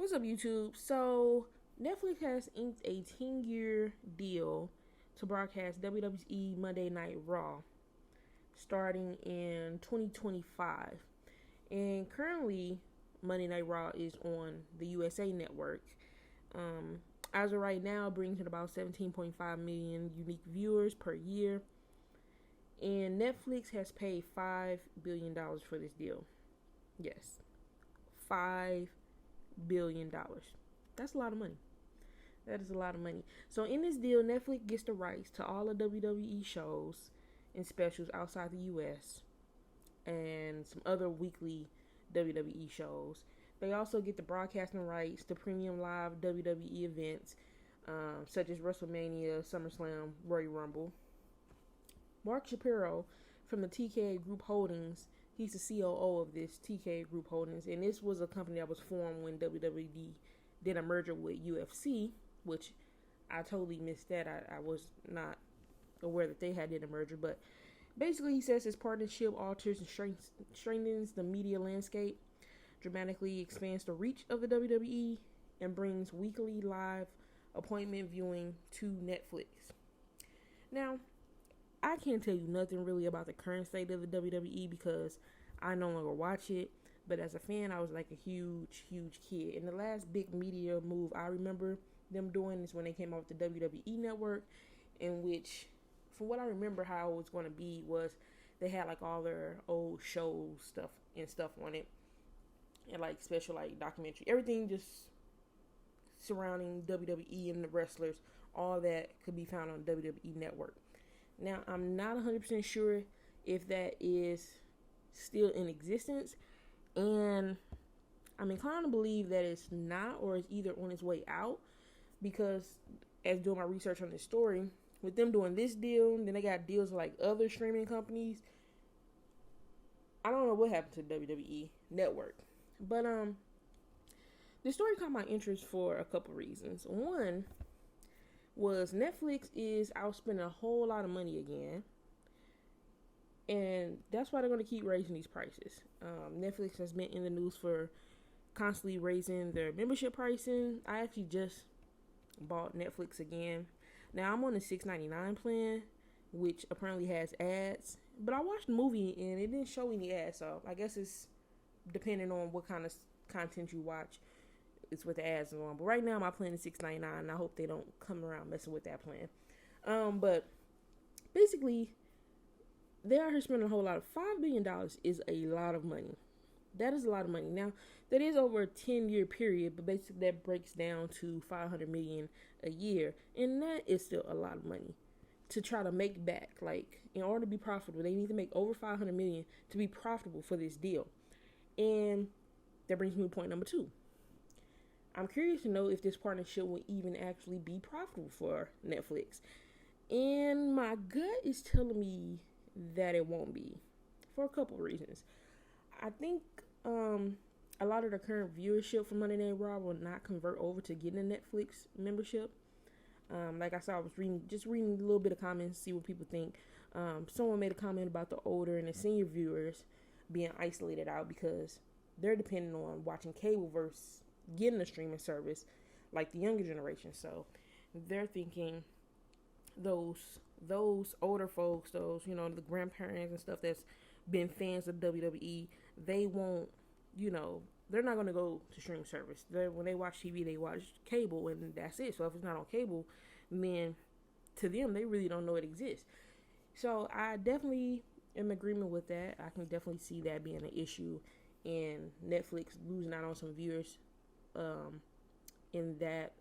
What's up, YouTube? So, Netflix has inked a 10-year deal to broadcast WWE Monday Night Raw starting in 2025. And currently, Monday Night Raw is on the USA Network. As of right now, it brings in about 17.5 million unique viewers per year. And Netflix has paid $5 billion for this deal. Yes, $5 billion. That's a lot of money. That is a lot of money. So in this deal, Netflix gets the rights to all the WWE shows and specials outside the US and some other weekly WWE shows. They also get the broadcasting rights to premium live WWE events such as WrestleMania, SummerSlam, Royal Rumble. Mark Shapiro from the TKA Group Holdings, he's the COO of this TKA Group Holdings, and this was a company that was formed when WWE did a merger with UFC, which I totally missed that. I was not aware that they had did a merger, but basically he says his partnership alters and strengthens the media landscape, dramatically expands the reach of the WWE, and brings weekly live appointment viewing to Netflix. Now, I can't tell you nothing really about the current state of the WWE because I no longer watch it. But as a fan, I was like a huge kid. And the last big media move I remember them doing is when they came out with the WWE Network, in which, from what I remember how it was going to be, was they had like all their old shows stuff on it. And like special like documentary. Everything just surrounding WWE and the wrestlers. All that could be found on WWE Network. Now, I'm not 100% sure if that is still in existence, and I'm inclined to believe that it's not, or it's either on its way out, because as doing my research on this story, with them doing this deal, then they got deals with like other streaming companies. I don't know what happened to WWE Network, but this story caught my interest for a couple reasons. One was Netflix is outspending a whole lot of money again, and that's why they're going to keep raising these prices. Netflix has been in the news for constantly raising their membership pricing. I actually just bought Netflix again. Now I'm on the $6.99 plan, which apparently has ads, but I watched the movie and it didn't show any ads, so I guess it's depending on what kind of content you watch. It's with the ads on. But right now my plan is $6.99, and I hope they don't come around messing with that plan. But basically, they are here spending a whole lot. Of $5 billion is a lot of money. That is a lot of money. Now, that is over a 10-year period, but basically that breaks down to $500 million a year, and that is still a lot of money to try to make back. Like, in order to be profitable, they need to make over $500 million to be profitable for this deal. And that brings me to point number 2. I'm curious to know if this partnership will even actually be profitable for Netflix. And my gut is telling me that it won't be, for a couple of reasons. I think a lot of the current viewership for Monday Night Raw will not convert over to getting a Netflix membership. Like I said, I was reading a little bit of comments, see what people think. Someone made a comment about the older and the senior viewers being isolated out because they're dependent on watching cable versus getting a streaming service like the younger generation. So they're thinking those older folks, those, the grandparents and stuff that's been fans of WWE, they won't, they're not going to go to streaming service. When they watch TV, they watch cable, and that's it. So if it's not on cable, then to them, they really don't know it exists. So I definitely am in agreement with that. I can definitely see that being an issue, and Netflix losing out on some viewers in that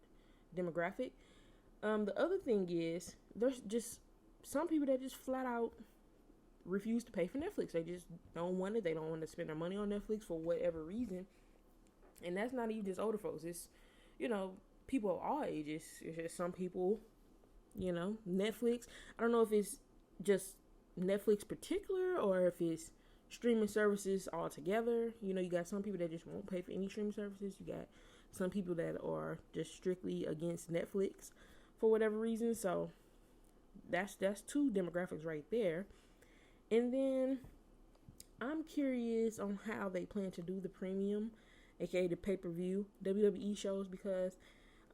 demographic. The other thing is there's just some people that just flat out refuse to pay for Netflix. They just don't want it. They don't want to spend their money on Netflix for whatever reason. And that's not even just older folks. It's, people of all ages. It's just some people, Netflix. I don't know if it's just Netflix particular or if it's streaming services altogether. You got some people that just won't pay for any streaming services. You got some people that are just strictly against Netflix for whatever reason. So that's 2 demographics right there. And then I'm curious on how they plan to do the premium aka the pay-per-view WWE shows, because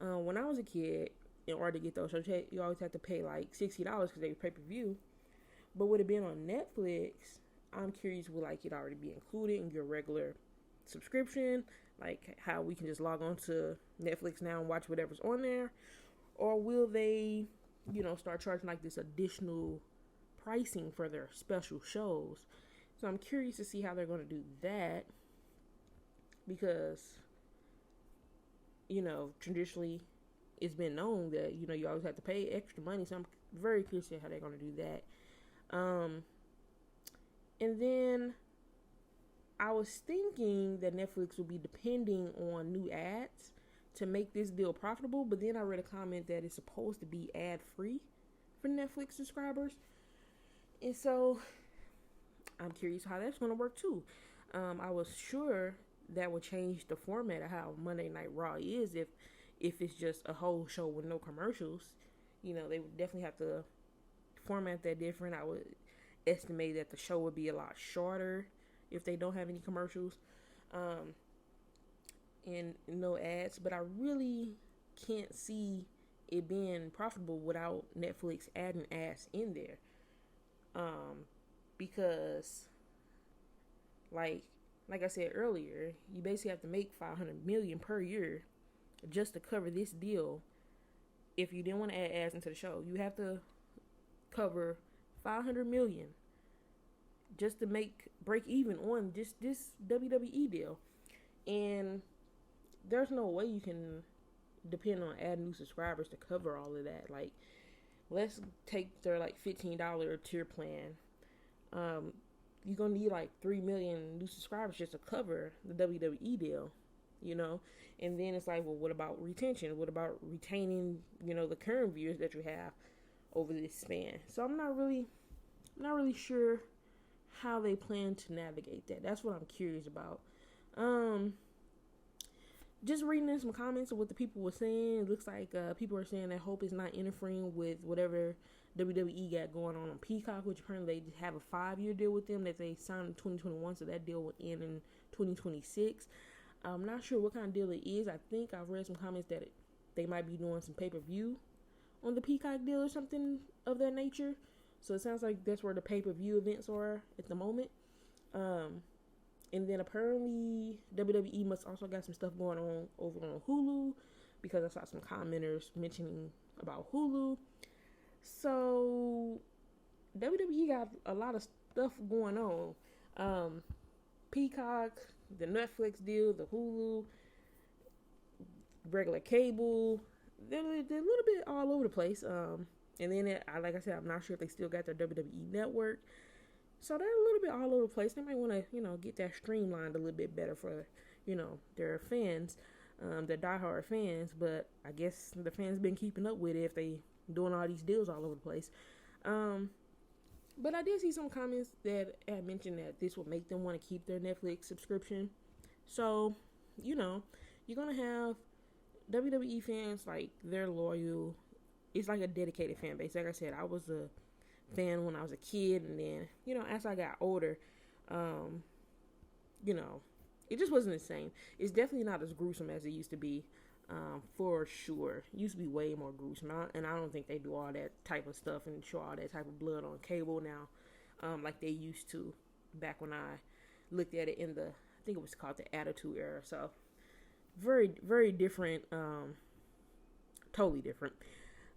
when I was a kid, in order to get those shows, you always had to pay like $60 because they were pay-per-view. But would it been on Netflix? I'm curious, will like it already be included in your regular subscription, like how we can just log on to Netflix now and watch whatever's on there, or will they, start charging like this additional pricing for their special shows? So I'm curious to see how they're going to do that, because traditionally it's been known that you always have to pay extra money. So I'm very curious to see how they're going to do that. And then I was thinking that Netflix would be depending on new ads to make this deal profitable, but then I read a comment that it's supposed to be ad-free for Netflix subscribers. And so I'm curious how that's going to work too. I was sure that would change the format of how Monday Night Raw is if it's just a whole show with no commercials. They would definitely have to format that different. I would estimate that the show would be a lot shorter if they don't have any commercials and no ads. But I really can't see it being profitable without Netflix adding ads in there, because like I said earlier, you basically have to make $500 million per year just to cover this deal. If you didn't want to add ads into the show, you have to cover $500 million just to break even on just this WWE deal. And there's no way you can depend on adding new subscribers to cover all of that. Like, let's take their like $15 tier plan. You're gonna need like 3 million new subscribers just to cover the WWE deal, and then it's like, well, what about retention? What about retaining, the current viewers that you have over this span? So I'm not really sure how they plan to navigate that. That's what I'm curious about. Just reading in some comments of what the people were saying, it looks like people are saying that Hope is not interfering with whatever WWE got going on Peacock, which apparently they have a 5-year deal with them that they signed in 2021, so that deal will end in 2026. I'm not sure what kind of deal it is. I think I've read some comments that they might be doing some pay-per-view on the Peacock deal or something of that nature. So it sounds like that's where the pay-per-view events are at the moment. And then apparently WWE must also got some stuff going on over on Hulu, because I saw some commenters mentioning about Hulu. So WWE got a lot of stuff going on. Peacock, the Netflix deal, the Hulu, regular cable, they're a little bit all over the place. And then, like I said, I'm not sure if they still got their WWE network. So they're a little bit all over the place. They might want to, get that streamlined a little bit better for, their fans, their diehard fans. But I guess the fans been keeping up with it if they doing all these deals all over the place. But I did see some comments that had mentioned that this would make them want to keep their Netflix subscription. So, you're going to have WWE fans, like, they're loyal. It's like a dedicated fan base. Like I said, I was a fan when I was a kid, and then, as I got older, it just wasn't the same. It's definitely not as gruesome as it used to be, for sure. It used to be way more gruesome, and I don't think they do all that type of stuff and show all that type of blood on cable now, like they used to back when I looked at it in I think it was called the Attitude Era. So very, very different, totally different.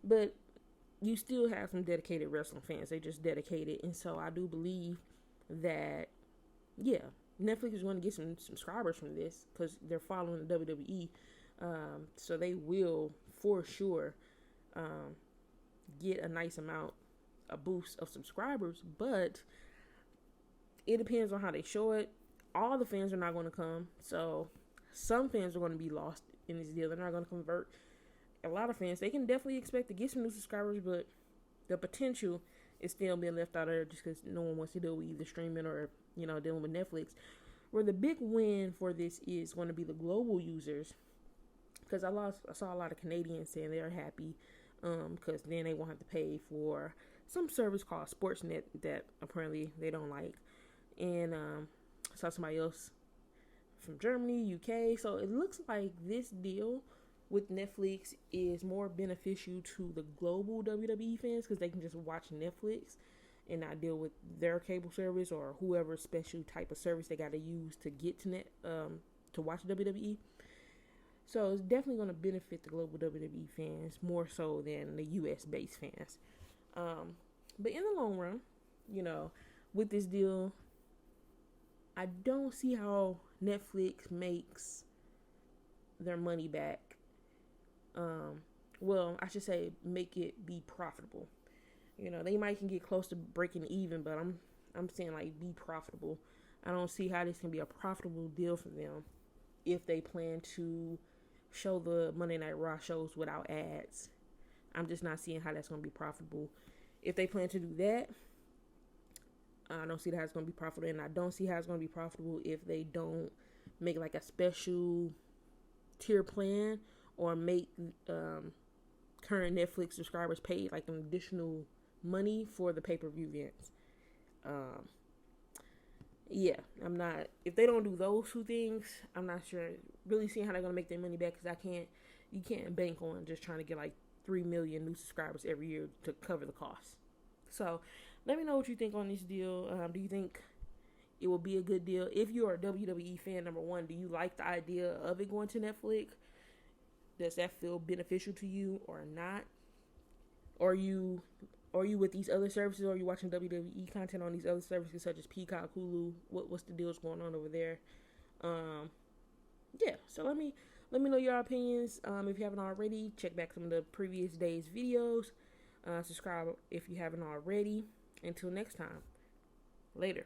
But you still have some dedicated wrestling fans. They just dedicated. And so I do believe that, yeah, Netflix is going to get some subscribers from this because they're following the WWE. So they will, for sure, get a nice amount, a boost of subscribers. But it depends on how they show it. All the fans are not going to come. So some fans are going to be lost in this deal. They're not going to convert. A lot of fans, they can definitely expect to get some new subscribers, but the potential is still being left out of there just because no one wants to deal with either streaming or, dealing with Netflix. Where the big win for this is going to be the global users, because I saw a lot of Canadians saying they're happy because then they won't have to pay for some service called Sportsnet that apparently they don't like. And saw somebody else from Germany, UK. So it looks like this deal with Netflix is more beneficial to the global WWE fans because they can just watch Netflix and not deal with their cable service or whoever special type of service they got to use to get to watch WWE. So it's definitely going to benefit the global WWE fans more so than the US based fans. But in the long run, with this deal, I don't see how Netflix makes their money back. Well, I should say make it be profitable. They might can get close to breaking even, but I'm saying like be profitable. I don't see how this can be a profitable deal for them if they plan to show the Monday Night Raw shows without ads. I'm just not seeing how that's going to be profitable. If they plan to do that, I don't see how it's going to be profitable, and I don't see how it's going to be profitable if they don't make like a special tier plan or make current Netflix subscribers pay like an additional money for the pay-per-view events. Yeah, I'm not. If they don't do those two things, I'm not sure. Really seeing how they're gonna make their money back because you can't bank on just trying to get like 3 million new subscribers every year to cover the costs. So, let me know what you think on this deal. Do you think it will be a good deal? If you're a WWE fan, number one, do you like the idea of it going to Netflix? Does that feel beneficial to you or not? Are you with these other services, or are you watching WWE content on these other services such as Peacock, Hulu? What's the deals going on over there? Yeah, so let me know your opinions. If you haven't already, check back some of the previous days' videos. Subscribe if you haven't already. Until next time, later.